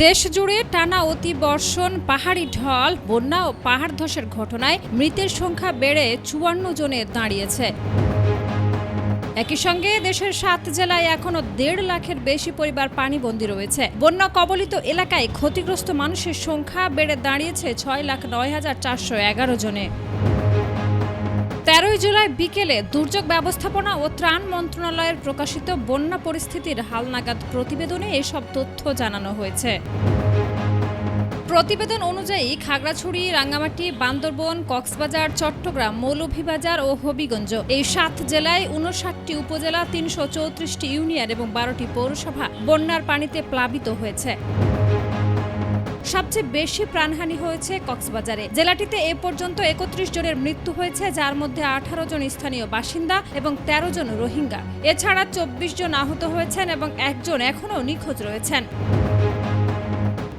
দেশ জুড়ে টানা অতিবর্ষণ, পাহাড়ি ঢল, বন্যা ও পাহাড় ধসের ঘটনায় মৃতের সংখ্যা বেড়ে ৫৪ জনে দাঁড়িয়েছে। একই সঙ্গে দেশের ৭ জেলায় এখনো ১.৫ লাখের বেশি পরিবার পানিবন্দী রয়েছে। বন্যা কবলিত এলাকায় ক্ষতিগ্রস্ত মানুষের সংখ্যা বেড়ে দাঁড়িয়েছে ৬,০৯,৪১১ জনে। ১৩ জুলাই বিকেলে দুর্যোগ ব্যবস্থাপনা ও ত্রাণ মন্ত্রণালয়ের প্রকাশিত বন্যা পরিস্থিতির হালনাগাদ প্রতিবেদনে এসব তথ্য জানানো হয়েছে। প্রতিবেদন অনুযায়ী খাগড়াছড়ি, রাঙ্গামাটি, বান্দরবন, কক্সবাজার, চট্টগ্রাম, মৌলভীবাজার ও হবিগঞ্জ এই ৭ জেলায় ৫৯টি উপজেলা, ৩৩৪টি ইউনিয়ন এবং ১২টি পৌরসভা বন্যার পানিতে প্লাবিত হয়েছে। সবচেয়ে বেশি প্রাণহানি হয়েছে কক্সবাজারে। জেলাটিতে এ পর্যন্ত ৩১ জনের মৃত্যু হয়েছে, যার মধ্যে ১৮ জন স্থানীয় বাসিন্দা এবং ১৩ জন রোহিঙ্গা। এছাড়া ২৪ জন আহত হয়েছেন এবং একজন এখনও নিখোঁজ রয়েছেন।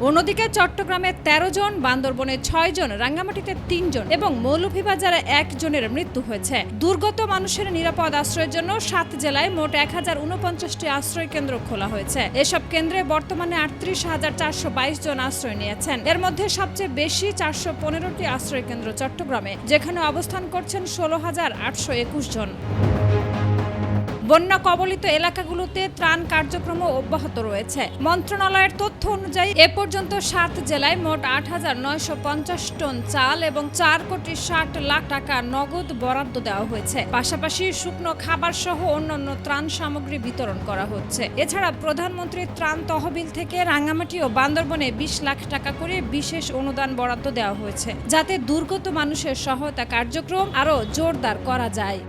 অন্যদিকে চট্টগ্রামে ১৩ জন, বান্দরবনে ৬ জন, রাঙ্গামাটিতে ৩ জন এবং মৌলভীবাজারে ১ জনের মৃত্যু হয়েছে। দুর্গত মানুষের নিরাপদ আশ্রয়ের জন্য ৭ জেলায় মোট ১,০৪৯টি আশ্রয় কেন্দ্র খোলা হয়েছে। এসব কেন্দ্রে বর্তমানে ৩৮,৪২২ জন আশ্রয় নিয়েছেন। এর মধ্যে সবচেয়ে বেশি ৪১৫টি আশ্রয় কেন্দ্র চট্টগ্রামে, যেখানে অবস্থান করছেন ১৬,৮২১ জন। বন্যা কবলিত এলাকাগুলোতে ত্রাণ কার্যক্রম অব্যাহত রয়েছে। মন্ত্রণালয়ের তথ্য অনুযায়ী এ পর্যন্ত ৭ জেলায় মোট ৮,৯৫০ টন চাল এবং ৪,৬০,০০,০০০ টাকা নগদ বরাদ্দ দেওয়া হয়েছে। পাশাপাশি শুকনো খাবার সহ অন্যান্য ত্রাণ সামগ্রী বিতরণ করা হচ্ছে। এছাড়া প্রধানমন্ত্রীর ত্রাণ তহবিল থেকে রাঙ্গামাটি ও বান্দরবনে ২০ লাখ টাকা করে বিশেষ অনুদান বরাদ্দ দেওয়া হয়েছে, যাতে দুর্গত মানুষের সহায়তা কার্যক্রম আরও জোরদার করা যায়।